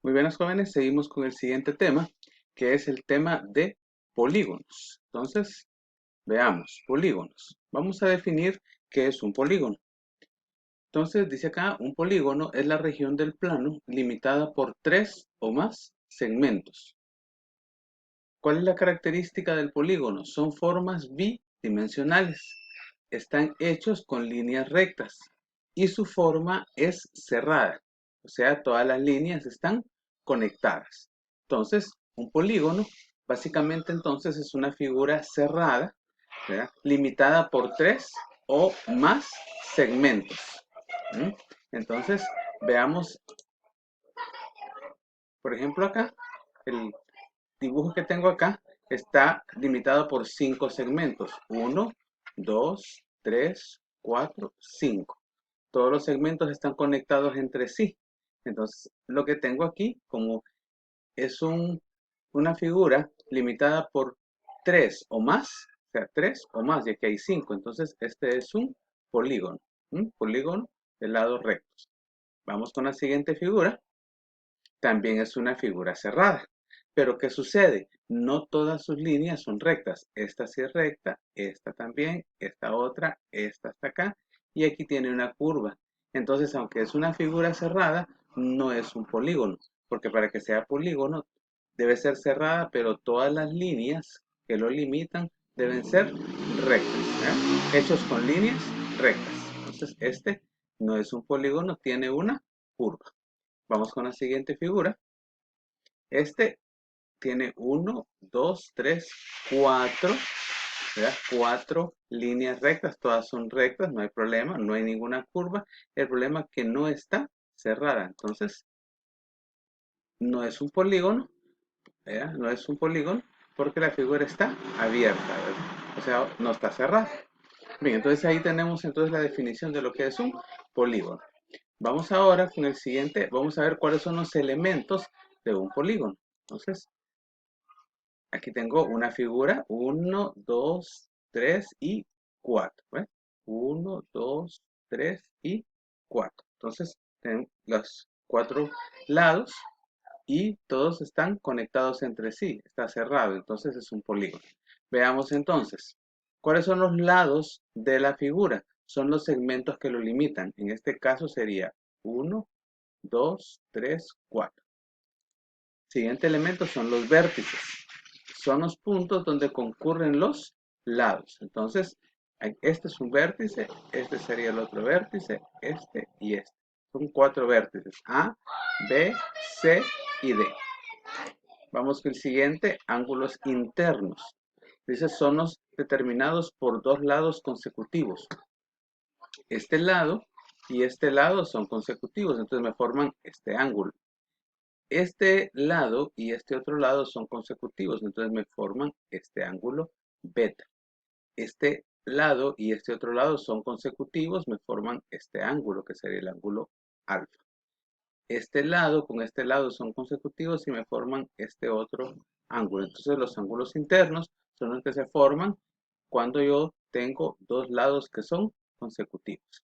Muy buenas jóvenes, seguimos con el siguiente tema, que es el tema de polígonos. Entonces, veamos, polígonos. Vamos a definir qué es un polígono. Entonces, dice acá, un polígono es la región del plano limitada por tres o más segmentos. ¿Cuál es la característica del polígono? Son formas bidimensionales. Están hechos con líneas rectas y su forma es cerrada. O sea, todas las líneas están conectadas. Entonces, un polígono básicamente entonces es una figura cerrada, ¿verdad? Limitada por tres o más segmentos. ¿Mm? Entonces, veamos, por ejemplo, acá, el dibujo que tengo acá está limitado por cinco segmentos. 1, 2, 3, 4, 5. Todos los segmentos están conectados entre sí. Entonces, lo que tengo aquí, como es una figura limitada por 3 o más, o sea, 3 o más, ya que hay 5. Entonces, este es un polígono. Un polígono de lados rectos. Vamos con la siguiente figura. También es una figura cerrada. Pero ¿qué sucede? No todas sus líneas son rectas. Esta sí es recta, esta también, esta otra, esta hasta acá, y aquí tiene una curva. Entonces, aunque es una figura cerrada, no es un polígono, porque para que sea polígono debe ser cerrada, pero todas las líneas que lo limitan deben ser rectas, ¿eh? Hechos con líneas rectas. Entonces, este no es un polígono, tiene una curva. Vamos con la siguiente figura. Este tiene 1, 2, 3, 4, ¿verdad? 4 líneas rectas, todas son rectas, no hay problema, no hay ninguna curva. El problema es que no está cerrada, entonces no es un polígono, ¿verdad? No es un polígono porque la figura está abierta, ¿verdad? O sea, no está cerrada. Bien, entonces ahí tenemos entonces la definición de lo que es un polígono. Vamos ahora con el siguiente, vamos a ver cuáles son los elementos de un polígono. Entonces, aquí tengo una figura, 1, 2, 3 y 4. 1, 2, 3 y 4. Entonces, tengo los cuatro lados y todos están conectados entre sí. Está cerrado, entonces es un polígono. Veamos entonces, ¿cuáles son los lados de la figura? Son los segmentos que lo limitan. En este caso sería 1, 2, 3, 4. Siguiente elemento son los vértices. Son los puntos donde concurren los lados. Entonces, este es un vértice, este sería el otro vértice, este y este. Son cuatro vértices, A, B, C y D. Vamos con el siguiente, ángulos internos. Dice, son los determinados por dos lados consecutivos. Este lado y este lado son consecutivos, entonces me forman este ángulo. Este lado y este otro lado son consecutivos, entonces me forman este ángulo beta. Este lado y este otro lado son consecutivos, me forman este ángulo, que sería el ángulo alfa. Este lado con este lado son consecutivos y me forman este otro ángulo. Entonces los ángulos internos son los que se forman cuando yo tengo dos lados que son consecutivos.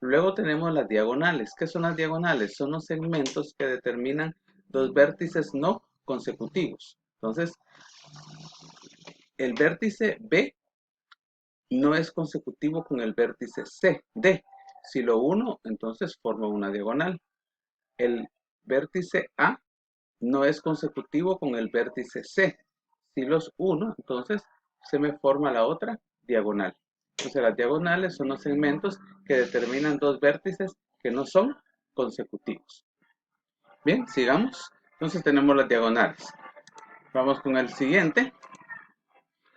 Luego tenemos las diagonales. ¿Qué son las diagonales? Son los segmentos que determinan dos vértices no consecutivos. Entonces, el vértice B no es consecutivo con el vértice C, D. Si lo uno, entonces forma una diagonal. El vértice A no es consecutivo con el vértice C. Si los uno, entonces se me forma la otra diagonal. Entonces las diagonales son los segmentos que determinan dos vértices que no son consecutivos. Bien, sigamos. Entonces tenemos las diagonales. Vamos con el siguiente.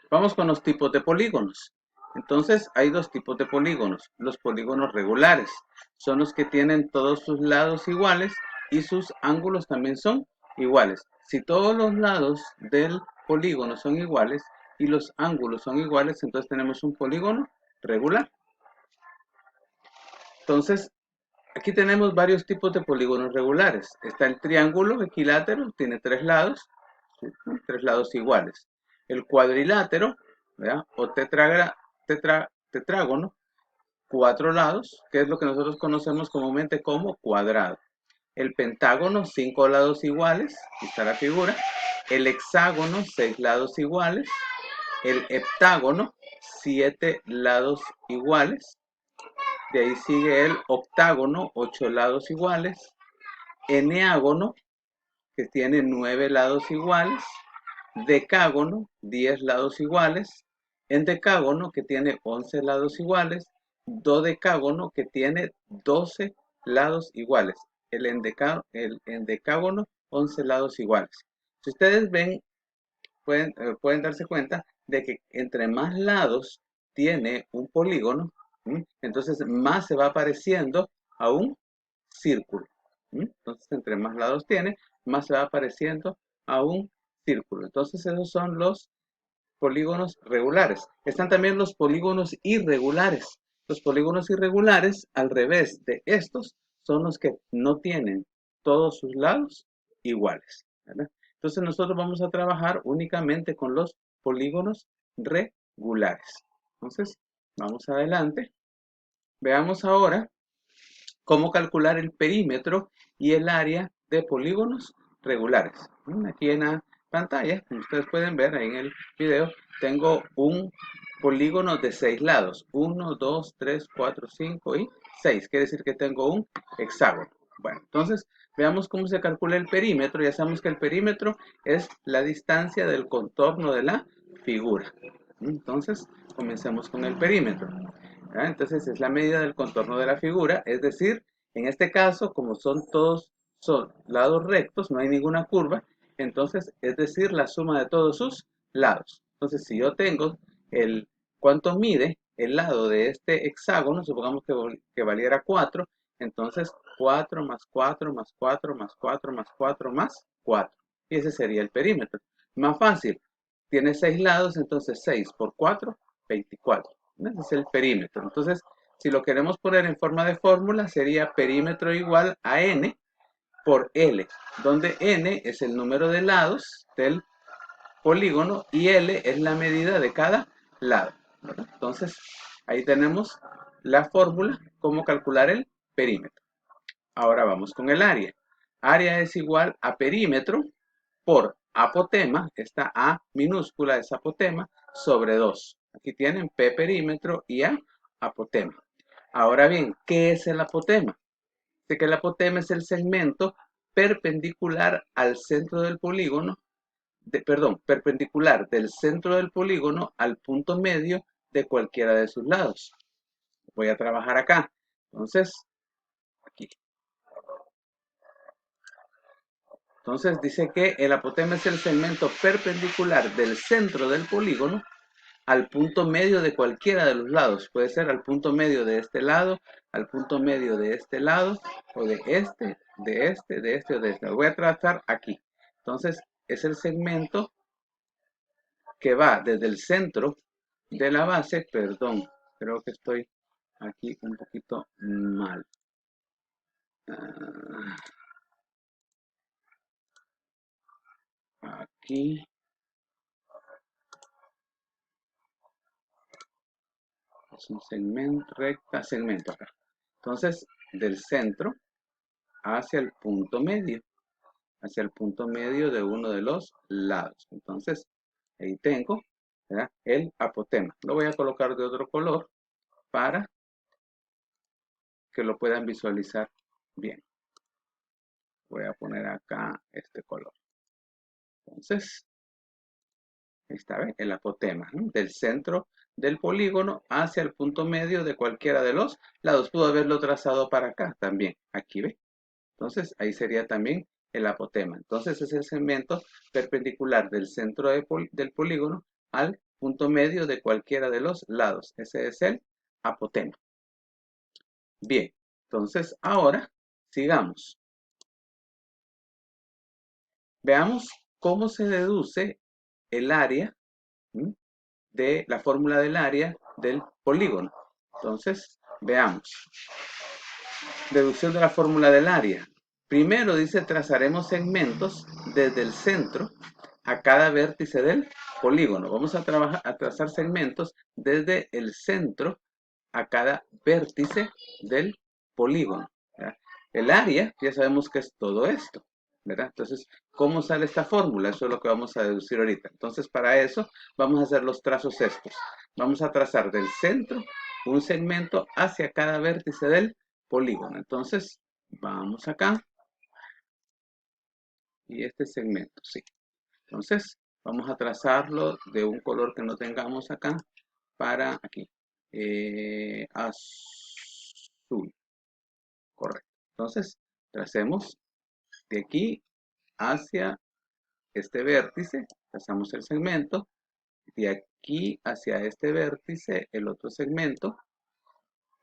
Vamos con los tipos de polígonos. Entonces hay dos tipos de polígonos. Los polígonos regulares son los que tienen todos sus lados iguales y sus ángulos también son iguales. Si todos los lados del polígono son iguales y los ángulos son iguales, entonces tenemos un polígono regular. Entonces, aquí tenemos varios tipos de polígonos regulares. Está el triángulo equilátero, tiene tres lados iguales. El cuadrilátero, ¿verdad? O tetrágono, cuatro lados, que es lo que nosotros conocemos comúnmente como cuadrado. El pentágono, 5 lados iguales, aquí está la figura. El hexágono, 6 lados iguales. El heptágono, 7 lados iguales. De ahí sigue el octágono, 8 lados iguales. Eneágono, que tiene 9 lados iguales. Decágono, 10 lados iguales. Endecágono, que tiene 11 lados iguales. Dodecágono, que tiene 12 lados iguales. El endecágono, 11 lados iguales. Si ustedes ven, pueden darse cuenta de que entre más lados tiene un polígono, entonces más se va pareciendo a un círculo. Entonces, entre más lados tiene, más se va pareciendo a un círculo. Entonces, esos son los polígonos regulares. Están también los polígonos irregulares. Los polígonos irregulares, al revés de estos, son los que no tienen todos sus lados iguales, ¿verdad? Entonces, nosotros vamos a trabajar únicamente con los polígonos regulares. Entonces, vamos adelante. Veamos ahora cómo calcular el perímetro y el área de polígonos regulares. Aquí en la pantalla, como ustedes pueden ver ahí en el video, tengo un polígono de 6 lados. 1, 2, 3, 4, 5 y 6. Quiere decir que tengo un hexágono. Bueno, entonces veamos cómo se calcula el perímetro. Ya sabemos que el perímetro es la distancia del contorno de la figura. Entonces, comencemos con el perímetro. Entonces es la medida del contorno de la figura, es decir, en este caso, como son todos lados rectos, no hay ninguna curva, entonces es decir, la suma de todos sus lados. Entonces, si yo tengo cuánto mide el lado de este hexágono, supongamos que valiera 4, entonces 4 más 4 más 4 más 4 más 4 más 4. Y ese sería el perímetro. Más fácil, tiene 6 lados, entonces 6 por 4, 24. Ese es el perímetro. Entonces, si lo queremos poner en forma de fórmula, sería perímetro igual a n por L, donde n es el número de lados del polígono y L es la medida de cada lado, ¿verdad? Entonces, ahí tenemos la fórmula, cómo calcular el perímetro. Ahora vamos con el área. Área es igual a perímetro por apotema, esta A minúscula es apotema, sobre 2. Aquí tienen P perímetro y A apotema. Ahora bien, ¿qué es el apotema? Sé que el apotema es el segmento perpendicular al centro del polígono, perpendicular del centro del polígono al punto medio de cualquiera de sus lados. Voy a trabajar acá. Entonces, aquí. Entonces dice que el apotema es el segmento perpendicular del centro del polígono al punto medio de cualquiera de los lados. Puede ser al punto medio de este lado, al punto medio de este lado, o de este, de este, de este o de este. Lo voy a trazar aquí. Entonces es el segmento que va desde el centro de la base, perdón, creo que estoy aquí un poquito mal. Aquí. Es un segmento, recta, segmento acá. Entonces, del centro hacia el punto medio de uno de los lados. Entonces, ahí tengo, ¿verdad?, el apotema. Lo voy a colocar de otro color para que lo puedan visualizar bien. Voy a poner acá este color. Entonces, ahí está, ¿ve?, el apotema, ¿no?, del centro del polígono hacia el punto medio de cualquiera de los lados. Pudo haberlo trazado para acá también. Aquí, ¿ve? Entonces, ahí sería también el apotema. Entonces, es el segmento perpendicular del centro del polígono al punto medio de cualquiera de los lados. Ese es el apotema. Bien, entonces ahora sigamos. Veamos cómo se deduce el área, de la fórmula del área del polígono. Entonces, veamos. Deducción de la fórmula del área. Primero dice, trazaremos segmentos desde el centro a cada vértice del polígono. Vamos a trazar segmentos desde el centro a cada vértice del polígono, ¿verdad? El área, ya sabemos que es todo esto, ¿verdad? Entonces, ¿cómo sale esta fórmula? Eso es lo que vamos a deducir ahorita. Entonces, para eso, vamos a hacer los trazos estos. Vamos a trazar del centro un segmento hacia cada vértice del polígono. Entonces, vamos acá. Y este segmento, sí. Entonces, vamos a trazarlo de un color que no tengamos acá para aquí. Azul. Correcto. Entonces, tracemos de aquí hacia este vértice, trazamos el segmento, de aquí hacia este vértice, el otro segmento,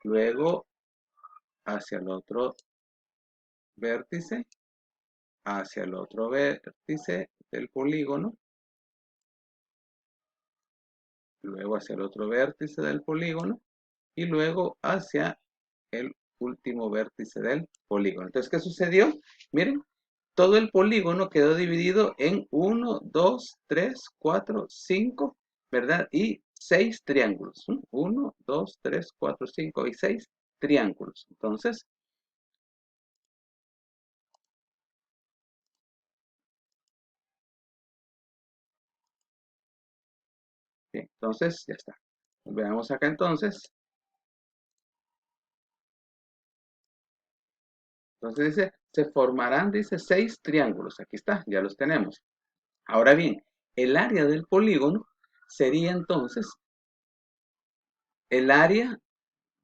luego hacia el otro vértice, hacia el otro vértice del polígono, luego hacia el otro vértice del polígono y luego hacia el último vértice del polígono. Entonces, ¿qué sucedió? Miren, todo el polígono quedó dividido en 1, 2, 3, 4, 5, ¿verdad? Y 6 triángulos. 1, 2, 3, 4, 5 y 6 triángulos. Entonces, bien, entonces ya está. Veamos acá entonces. Entonces dice, se formarán, dice, 6 triángulos. Aquí está, ya los tenemos. Ahora bien, el área del polígono sería entonces el área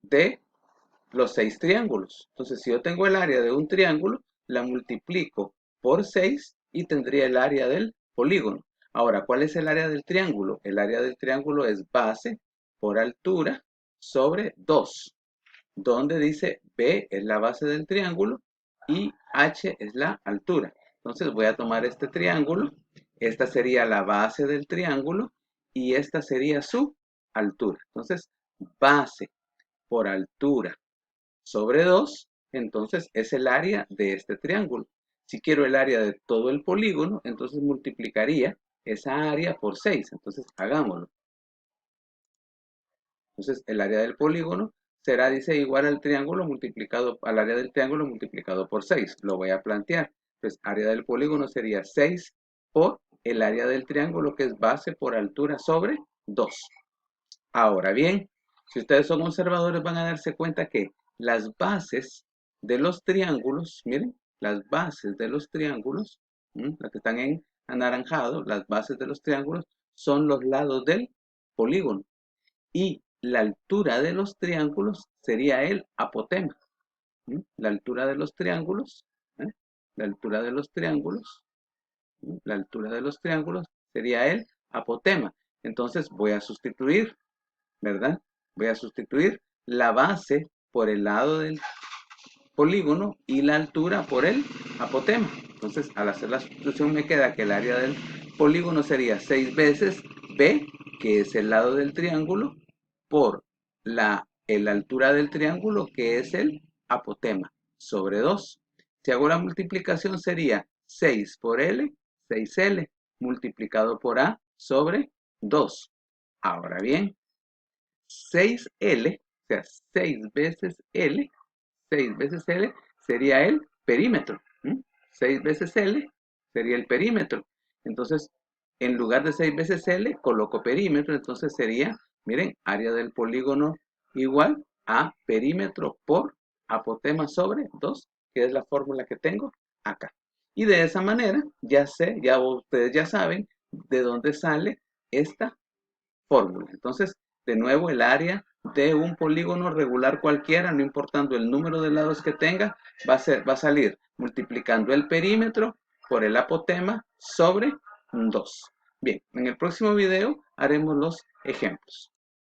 de los 6 triángulos. Entonces, si yo tengo el área de un triángulo, la multiplico por 6 y tendría el área del polígono. Ahora, ¿cuál es el área del triángulo? El área del triángulo es base por altura sobre 2, donde dice B es la base del triángulo y H es la altura. Entonces voy a tomar este triángulo, esta sería la base del triángulo y esta sería su altura. Entonces, base por altura sobre 2, entonces es el área de este triángulo. Si quiero el área de todo el polígono, entonces multiplicaría esa área por 6. Entonces hagámoslo. Entonces el área del polígono será, dice, igual al triángulo multiplicado, al área del triángulo multiplicado por 6. Lo voy a plantear. Entonces área del polígono sería 6 por el área del triángulo, que es base por altura sobre 2. Ahora bien, si ustedes son observadores van a darse cuenta que las bases de los triángulos, miren, las bases de los triángulos, las que están en anaranjado, las bases de los triángulos son los lados del polígono. Y la altura de los triángulos sería el apotema. La altura de los triángulos, ¿eh? La altura de los triángulos, la altura de los triángulos sería el apotema. Entonces voy a sustituir, ¿verdad? Voy a sustituir la base por el lado del polígono y la altura por el apotema. Entonces, al hacer la sustitución me queda que el área del polígono sería 6 veces B, que es el lado del triángulo, por la altura del triángulo, que es el apotema, sobre 2. Si hago la multiplicación sería 6 por L, 6L, multiplicado por A sobre 2. Ahora bien, 6L, o sea, 6 veces L, 6 veces L sería el perímetro. 6 veces L sería el perímetro. Entonces, en lugar de 6 veces L, coloco perímetro. Entonces sería, miren, área del polígono igual a perímetro por apotema sobre 2, que es la fórmula que tengo acá. Y de esa manera, ya sé, ya ustedes ya saben de dónde sale esta fórmula. Entonces, de nuevo, el área de un polígono regular cualquiera, no importando el número de lados que tenga, va a salir multiplicando el perímetro por el apotema sobre 2. Bien, en el próximo video haremos los ejemplos.